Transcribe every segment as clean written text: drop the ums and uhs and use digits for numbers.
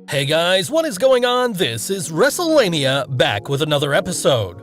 Hey guys, what is going on? This is Wrestlelamia, back with another episode.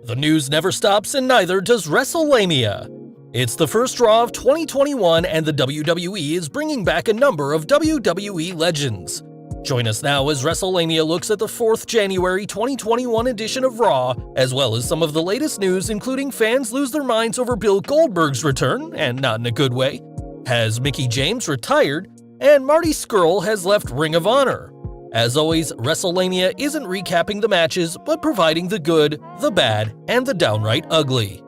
The news never stops and neither does Wrestlelamia. It's the first Raw of 2021 and the WWE is bringing back a number of WWE legends. Join us now as Wrestlelamia looks at the 4th January 2021 edition of Raw, as well as some of the latest news including fans lose their minds over Bill Goldberg's return, and not in a good way, has Mickie James retired, and Marty Scurll has left Ring of Honor. As always, Wrestlelamia isn't recapping the matches, but providing the good, the bad, and the downright ugly.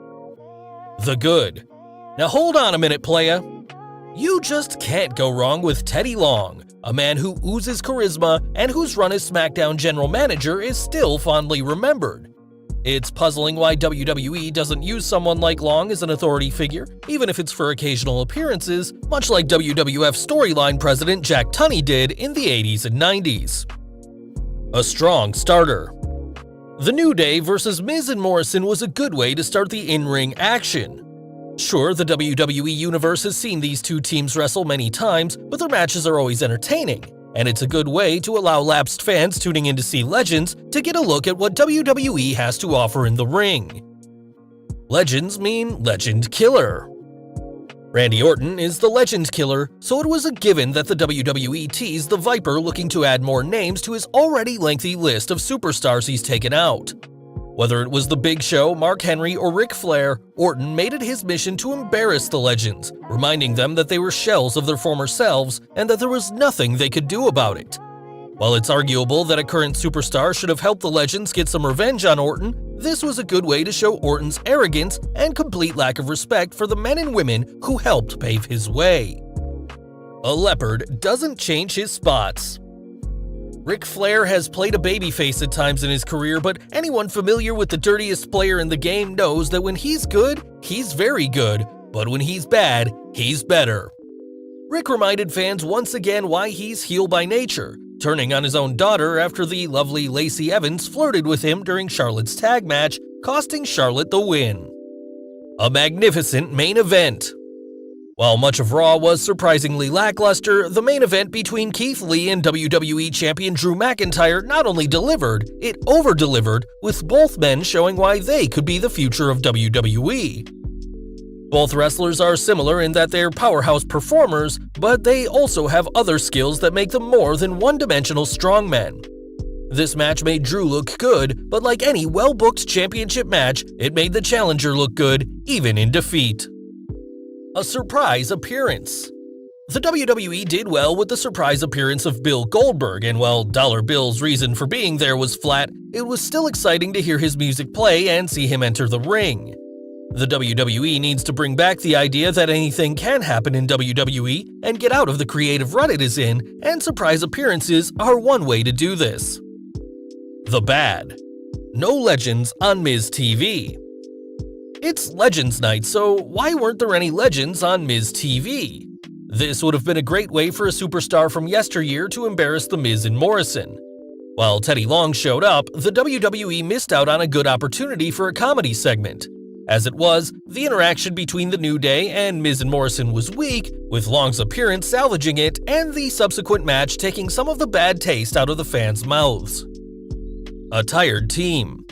The good. Now hold on a minute, playa. You just can't go wrong with Teddy Long, a man who oozes charisma and whose run as SmackDown general manager is still fondly remembered. It's puzzling why WWE doesn't use someone like Long as an authority figure, even if it's for occasional appearances, much like WWF storyline president Jack Tunney did in the 80s and 90s. A strong starter. The New Day versus Miz and Morrison was a good way to start the in-ring action. Sure, the WWE Universe has seen these two teams wrestle many times, but their matches are always entertaining. And it's a good way to allow lapsed fans tuning in to see legends to get a look at what WWE has to offer in the ring. Legends mean legend killer. Randy Orton is the legend killer, so it was a given that the WWE teased the Viper looking to add more names to his already lengthy list of superstars he's taken out. Whether it was The Big Show, Mark Henry, or Ric Flair, Orton made it his mission to embarrass the legends, reminding them that they were shells of their former selves and that there was nothing they could do about it. While it's arguable that a current superstar should have helped the legends get some revenge on Orton, this was a good way to show Orton's arrogance and complete lack of respect for the men and women who helped pave his way. A leopard doesn't change his spots. Ric Flair has played a babyface at times in his career, but anyone familiar with the dirtiest player in the game knows that when he's good, he's very good, but when he's bad, he's better. Rick reminded fans once again why he's heel by nature, turning on his own daughter after the lovely Lacey Evans flirted with him during Charlotte's tag match, costing Charlotte the win. A magnificent main event. While much of Raw was surprisingly lackluster, the main event between Keith Lee and WWE Champion Drew McIntyre not only delivered, it over-delivered, with both men showing why they could be the future of WWE. Both wrestlers are similar in that they're powerhouse performers, but they also have other skills that make them more than one-dimensional strongmen. This match made Drew look good, but like any well-booked championship match, it made the challenger look good, even in defeat. A surprise appearance. The WWE did well with the surprise appearance of Bill Goldberg, and while Dollar Bill's reason for being there was flat, it was still exciting to hear his music play and see him enter the ring. The WWE needs to bring back the idea that anything can happen in WWE and get out of the creative rut it is in, and surprise appearances are one way to do this. The bad. No legends on Miz TV. It's Legends Night, so why weren't there any legends on Miz TV? This would have been a great way for a superstar from yesteryear to embarrass The Miz and Morrison. While Teddy Long showed up, the WWE missed out on a good opportunity for a comedy segment. As it was, the interaction between the New Day and Miz and Morrison was weak, with Long's appearance salvaging it and the subsequent match taking some of the bad taste out of the fans' mouths. A tired team.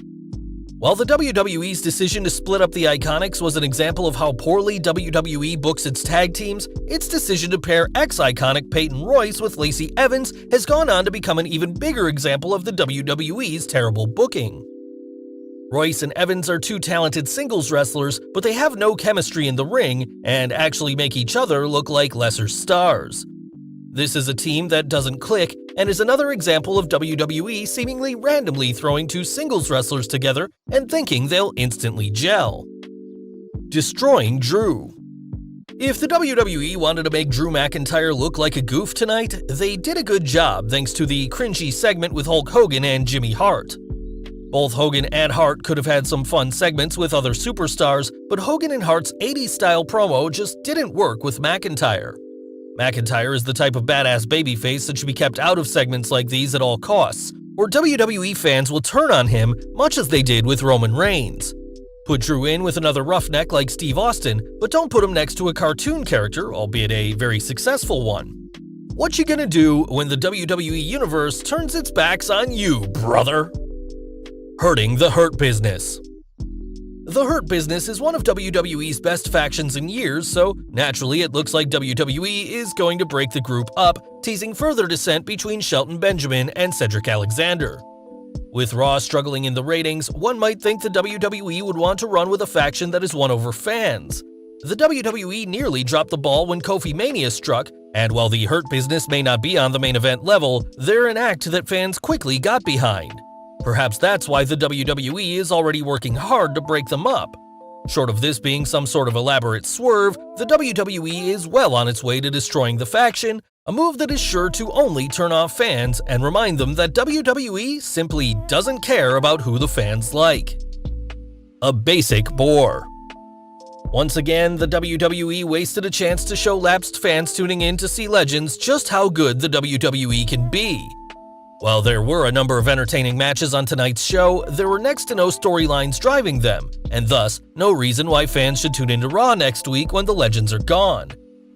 While the WWE's decision to split up the Iconics was an example of how poorly WWE books its tag teams, its decision to pair ex-Iconic Peyton Royce with Lacey Evans has gone on to become an even bigger example of the WWE's terrible booking. Royce and Evans are two talented singles wrestlers, but they have no chemistry in the ring and actually make each other look like lesser stars. This is a team that doesn't click and is another example of WWE seemingly randomly throwing two singles wrestlers together and thinking they'll instantly gel. Destroying Drew. If the WWE wanted to make Drew McIntyre look like a goof tonight, they did a good job thanks to the cringy segment with Hulk Hogan and Jimmy Hart. Both Hogan and Hart could have had some fun segments with other superstars, but Hogan and Hart's 80s-style promo just didn't work with McIntyre. McIntyre is the type of badass babyface that should be kept out of segments like these at all costs, or WWE fans will turn on him much as they did with Roman Reigns. Put Drew in with another roughneck like Steve Austin, but don't put him next to a cartoon character, albeit a very successful one. What you gonna do when the WWE Universe turns its backs on you, brother? Hurting the Hurt Business. The Hurt Business is one of WWE's best factions in years, so naturally it looks like WWE is going to break the group up, teasing further dissent between Shelton Benjamin and Cedric Alexander. With Raw struggling in the ratings, one might think the WWE would want to run with a faction that is won over fans. The WWE nearly dropped the ball when Kofi Mania struck, and while the Hurt Business may not be on the main event level, they're an act that fans quickly got behind. Perhaps that's why the WWE is already working hard to break them up. Short of this being some sort of elaborate swerve, the WWE is well on its way to destroying the faction, a move that is sure to only turn off fans and remind them that WWE simply doesn't care about who the fans like. A basic bore. Once again, the WWE wasted a chance to show lapsed fans tuning in to see legends just how good the WWE can be. While there were a number of entertaining matches on tonight's show, there were next to no storylines driving them, and thus no reason why fans should tune into Raw next week when the legends are gone.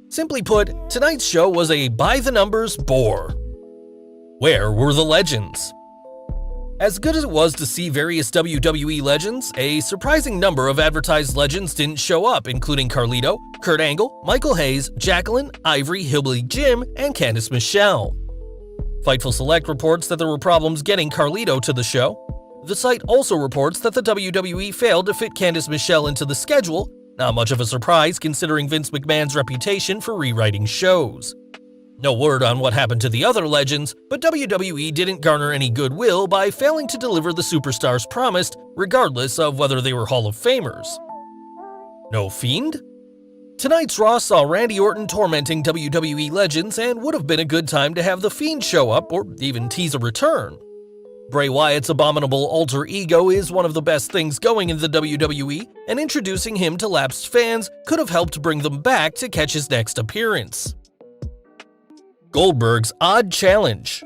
Simply put, tonight's show was a by-the-numbers bore. Where were the legends? As good as it was to see various WWE legends, a surprising number of advertised legends didn't show up, including Carlito, Kurt Angle, Michael Hayes, Jacqueline, Ivory, Hillbilly Jim, and Candice Michelle. Fightful Select reports that there were problems getting Carlito to the show. The site also reports that the WWE failed to fit Candice Michelle into the schedule, not much of a surprise considering Vince McMahon's reputation for rewriting shows. No word on what happened to the other legends, but WWE didn't garner any goodwill by failing to deliver the superstars promised, regardless of whether they were Hall of Famers. No Fiend? Tonight's Raw saw Randy Orton tormenting WWE legends and would have been a good time to have The Fiend show up or even tease a return. Bray Wyatt's abominable alter ego is one of the best things going in the WWE, and introducing him to lapsed fans could have helped bring them back to catch his next appearance. Goldberg's Odd Challenge.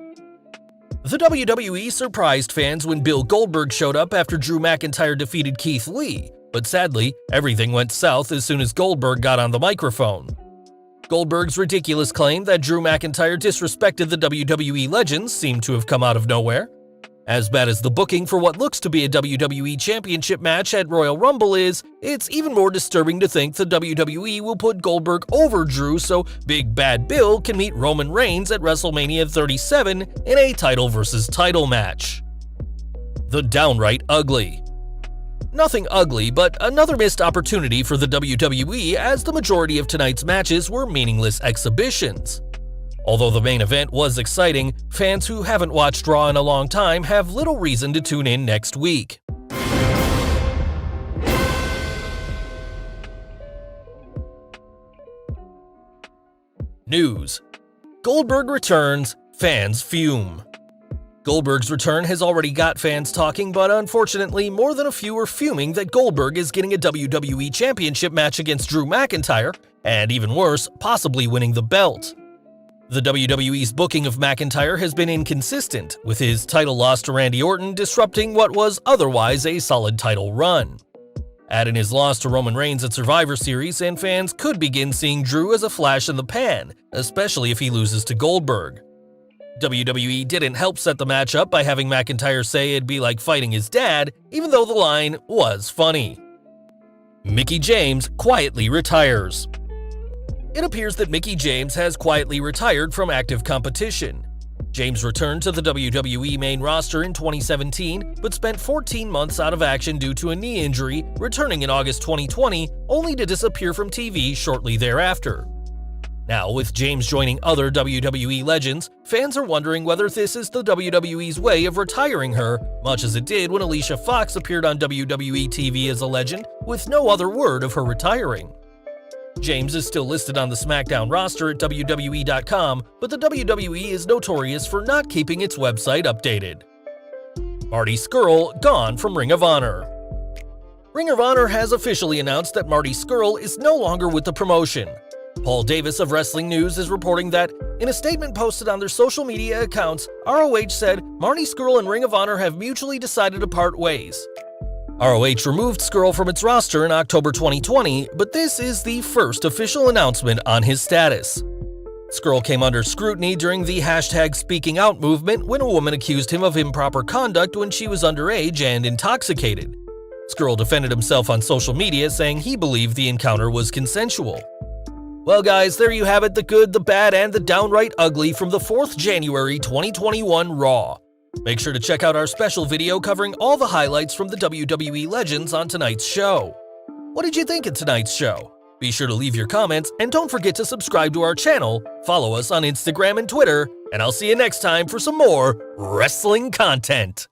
The WWE surprised fans when Bill Goldberg showed up after Drew McIntyre defeated Keith Lee, but sadly, everything went south as soon as Goldberg got on the microphone. Goldberg's ridiculous claim that Drew McIntyre disrespected the WWE legends seemed to have come out of nowhere. As bad as the booking for what looks to be a WWE Championship match at Royal Rumble is, it's even more disturbing to think the WWE will put Goldberg over Drew so Big Bad Bill can meet Roman Reigns at WrestleMania 37 in a title versus title match. The Downright Ugly. Nothing ugly, but another missed opportunity for the WWE as the majority of tonight's matches were meaningless exhibitions. Although the main event was exciting, fans who haven't watched Raw in a long time have little reason to tune in next week. News. Goldberg returns, fans fume. Goldberg's return has already got fans talking, but unfortunately more than a few are fuming that Goldberg is getting a WWE Championship match against Drew McIntyre, and even worse, possibly winning the belt. The WWE's booking of McIntyre has been inconsistent, with his title loss to Randy Orton disrupting what was otherwise a solid title run. Add in his loss to Roman Reigns at Survivor Series, and fans could begin seeing Drew as a flash in the pan, especially if he loses to Goldberg. WWE didn't help set the match up by having McIntyre say it'd be like fighting his dad, even though the line was funny. Mickie James quietly retires. It appears that Mickie James has quietly retired from active competition. James returned to the WWE main roster in 2017, but spent 14 months out of action due to a knee injury, returning in August 2020, only to disappear from TV shortly thereafter. Now, with James joining other WWE legends, fans are wondering whether this is the WWE's way of retiring her, much as it did when Alicia Fox appeared on WWE TV as a legend, with no other word of her retiring. James is still listed on the SmackDown roster at WWE.com, but the WWE is notorious for not keeping its website updated. Marty Scurll gone from Ring of Honor. Ring of Honor has officially announced that Marty Scurll is no longer with the promotion. Paul Davis of Wrestling News is reporting that, in a statement posted on their social media accounts, ROH said Marty Scurll and Ring of Honor have mutually decided to part ways. ROH removed Scurll from its roster in October 2020, but this is the first official announcement on his status. Scurll came under scrutiny during the #SpeakingOut movement when a woman accused him of improper conduct when she was underage and intoxicated. Scurll defended himself on social media, saying he believed the encounter was consensual. Well guys, there you have it, the good, the bad, and the downright ugly from the 4th January 2021 Raw. Make sure to check out our special video covering all the highlights from the WWE Legends on tonight's show. What did you think of tonight's show? Be sure to leave your comments, and don't forget to subscribe to our channel, follow us on Instagram and Twitter, and I'll see you next time for some more wrestling content.